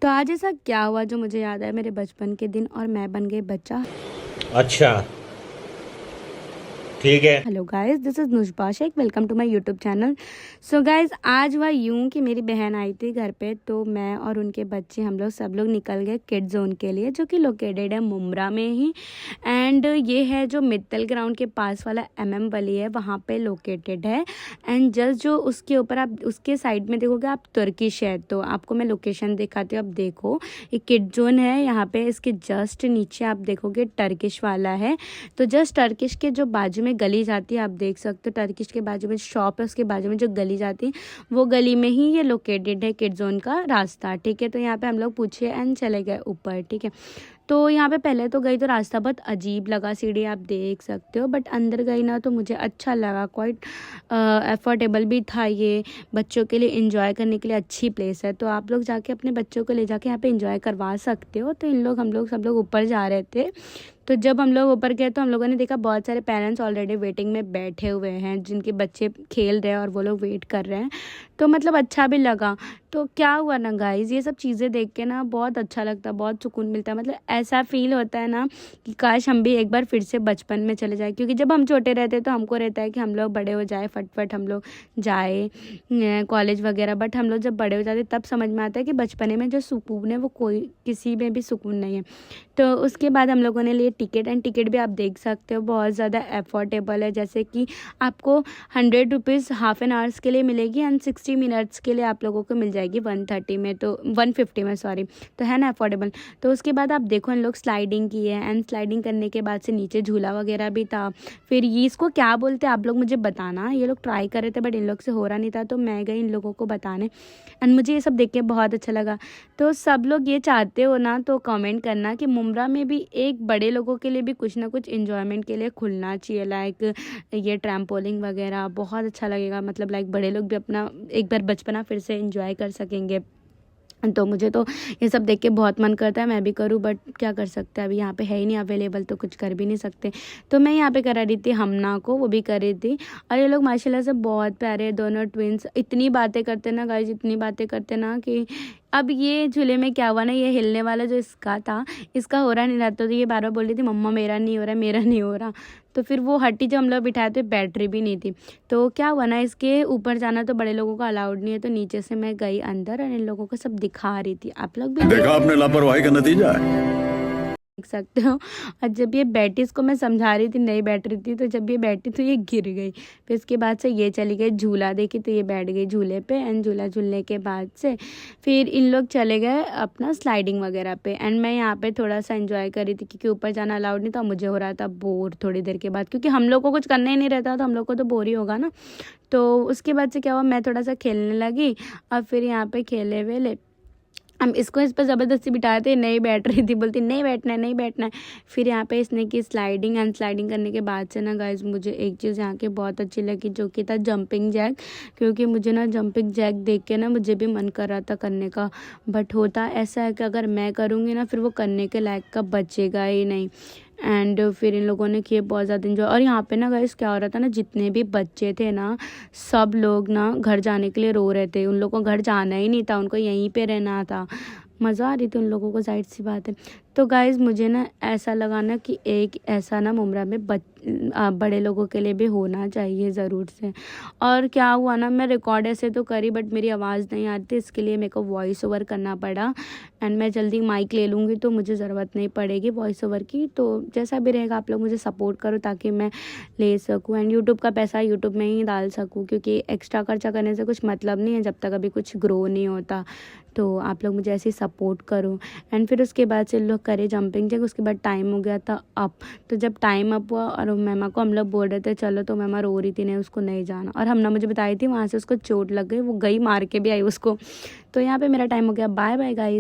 तो आज ऐसा क्या हुआ जो मुझे याद है मेरे बचपन के दिन और मैं बन गई बच्चा। अच्छा, ठीक है। Hello guys, this is Nushba Shaikh, welcome to my YouTube channel. So guys, आज हुआ यूं कि मेरी बहन आई थी घर पे, तो मैं और उनके बच्चे हम लोग सब लोग निकल गए किड जोन के लिए, जो कि लोकेटेड है मुम्ब्रा में ही। एंड ये है जो मित्तल ग्राउंड के पास वाला वली है, वहाँ पे लोकेटेड है। एंड जस्ट जो उसके ऊपर आप उसके साइड में देखोगे आप तुर्किश है, तो आपको मैं लोकेशन दिखाती हूँ। आप देखो, ये किड जोन है यहाँ पे, इसके जस्ट नीचे आप देखोगे टर्किश वाला है। तो जस्ट टर्किश के जो बाजू में गली जाती है, आप देख सकते हो टर्किश के बाजू में शॉप है, उसके बाजू में जो गली जाती है वो गली में ही ये लोकेटेड है किड जोन का रास्ता। ठीक है, तो यहाँ पे हम लोग पूछे एंड चले गए ऊपर। ठीक है, तो यहाँ पे पहले तो गई तो रास्ता बहुत अजीब लगा, सीढ़ी आप देख सकते हो, बट अंदर गई ना तो मुझे अच्छा लगा, क्वाइट अफोर्डेबल भी था। ये बच्चों के लिए एंजॉय करने के लिए अच्छी प्लेस है, तो आप लोग जाके अपने बच्चों को ले जाके यहाँ पे एंजॉय करवा सकते हो। तो हम लोग सब लोग ऊपर जा रहे थे। तो जब हम लोग ऊपर गए तो हम लोगों ने देखा बहुत सारे पेरेंट्स ऑलरेडी वेटिंग में बैठे हुए हैं, जिनके बच्चे खेल रहे हैं और वो लोग वेट कर रहे हैं। तो मतलब अच्छा भी लगा। तो क्या हुआ ना गाइज, ये सब चीज़ें देख के ना बहुत अच्छा लगता है, बहुत सुकून मिलता है। मतलब ऐसा फील होता है ना कि काश हम भी एक बार फिर से बचपन में चले जाए, क्योंकि जब हम छोटे रहते तो हमको रहता है कि हम लोग बड़े हो जाए, फटफट हम लोग जाए कॉलेज वगैरह। बट हम लोग जब बड़े हो जाते तब समझ में आता है कि बचपने में जो सुकून है वो कोई किसी में भी सुकून नहीं है। तो उसके बाद हम लोगों ने लिए टिकट, एंड टिकट भी आप देख सकते हो बहुत ज़्यादा अफोर्डेबल है। जैसे कि आपको 100 रुपीज़ हाफ एन आवर्स के लिए मिलेगी, एंड 60 मिनट्स के लिए आप लोगों को मिल जाएगी 130 में, तो 150 में, सॉरी। तो है ना अफोर्डेबल। तो उसके बाद आप देखो, इन लोग स्लाइडिंग की है, एंड स्लाइडिंग करने के बाद से नीचे झूला वगैरह भी था। फिर ये इसको क्या बोलते हैं आप लोग मुझे बताना। ये लोग ट्राई कर रहे थे बट इन लोग से हो रहा नहीं था, तो मैं गई इन लोगों को बताने, एंड मुझे ये सब देख के बहुत अच्छा लगा। तो सब लोग ये चाहते हो ना तो कमेंट करना कि मुम्ब्रा में भी एक बड़े लोगों के लिए भी कुछ ना कुछ एंजॉयमेंट के लिए खुलना चाहिए, लाइक ये ट्रैम्पोलिंग वगैरह बहुत अच्छा लगेगा। मतलब लाइक बड़े लोग भी अपना एक बार बचपना फिर से एंजॉय कर सकेंगे। तो मुझे तो ये सब देख के बहुत मन करता है मैं भी करूँ, बट क्या कर सकते हैं, अभी यहाँ पे है ही नहीं अवेलेबल, तो कुछ कर भी नहीं सकते। तो मैं यहाँ पे करा रही थी हमना को, वो भी कर रही थी। और ये लोग माशाल्लाह से बहुत प्यारे हैं, दोनों ट्विंस। इतनी बातें करते ना गाइस, इतनी बातें करते ना कि अब ये झूले में क्या हुआ ना, ये हिलने वाला जो इसका था, इसका हो रहा नहीं रहा, तो ये बार बार बोल रही थी मम्मा मेरा नहीं हो रहा, मेरा नहीं हो रहा। तो फिर वो हटी, जो हम लोग बिठाए थे बैटरी भी नहीं थी। तो क्या हुआ ना, इसके ऊपर जाना तो बड़े लोगों को अलाउड नहीं है, तो नीचे से मैं गई अंदर और इन लोगों को सब दिखा रही थी। आप लोग भी देखा आपने लापरवाही का नतीजा है। देख सकते हो। और जब ये बैठी, इसको मैं समझा रही थी, नहीं बैठ रही थी, तो जब ये बैठी तो ये गिर गई। फिर इसके बाद से ये चली गई झूला देखी, तो ये बैठ गई झूले पे, एंड झूला झूलने के बाद से फिर इन लोग चले गए अपना स्लाइडिंग वगैरह पे, एंड मैं यहाँ पे थोड़ा सा एंजॉय कर रही थी, क्योंकि ऊपर जाना अलाउड नहीं था। मुझे हो रहा था बोर थोड़ी देर के बाद, क्योंकि हम लोग को कुछ करना ही नहीं रहता, तो हम लोग को तो बोर ही होगा ना। तो उसके बाद से क्या हुआ, मैं थोड़ा सा खेलने लगी, और फिर यहाँ पे खेले वेले हम इसको इस पर ज़बरदस्ती बिठाए थे, नहीं बैठ रही थी, बोलती नहीं बैठना है, नहीं बैठना है। फिर यहाँ पे इसने की स्लाइडिंग, एंड स्लाइडिंग करने के बाद से ना गाइज मुझे एक चीज़ यहाँ की बहुत अच्छी लगी, जो कि था जंपिंग जैक। क्योंकि मुझे ना जंपिंग जैक देख के ना मुझे भी मन कर रहा था करने का, बट होता ऐसा है कि अगर मैं करूँगी ना फिर वो करने के लायक का बचेगा ही नहीं। एंड फिर इन लोगों ने किए बहुत ज़्यादा इन्जॉय। और यहाँ पे ना गाइस क्या हो रहा था ना, जितने भी बच्चे थे ना सब लोग ना घर जाने के लिए रो रहे थे। उन लोगों को घर जाना ही नहीं था, उनको यहीं पे रहना था। मज़ा आ रही थी उन लोगों को, जाहिर सी बात है। तो गाइज़ मुझे ना ऐसा लगा ना कि एक ऐसा ना मुम्ब्रा में बड़े लोगों के लिए भी होना चाहिए ज़रूर से। और क्या हुआ ना, मैं रिकॉर्ड ऐसे तो करी बट मेरी आवाज़ नहीं आ रही थी, इसके लिए मेरे को वॉइस ओवर करना पड़ा। एंड मैं जल्दी माइक ले लूँगी तो मुझे ज़रूरत नहीं पड़ेगी वॉइस ओवर की। तो जैसा भी रहेगा आप लोग मुझे सपोर्ट करो ताकि मैं ले सकूँ, एंड यूट्यूब का पैसा यूट्यूब में ही डाल सकूँ, क्योंकि एक्स्ट्रा खर्चा करने से कुछ मतलब नहीं है जब तक अभी कुछ ग्रो नहीं होता। तो आप लोग मुझे ऐसे ही सपोर्ट करो। एंड फिर उसके बाद से लोग करे जंपिंग जैक, उसके बाद टाइम हो गया था अप। तो जब टाइम अप हुआ और मेमा को हम लोग बोल रहे थे चलो, तो मेमा रो रही थी, नहीं उसको नहीं जाना। और हमने मुझे बताई थी वहाँ से उसको चोट लग गई, वो गई मार के भी आई उसको। तो यहाँ पे मेरा टाइम हो गया, बाय बाय गाइस।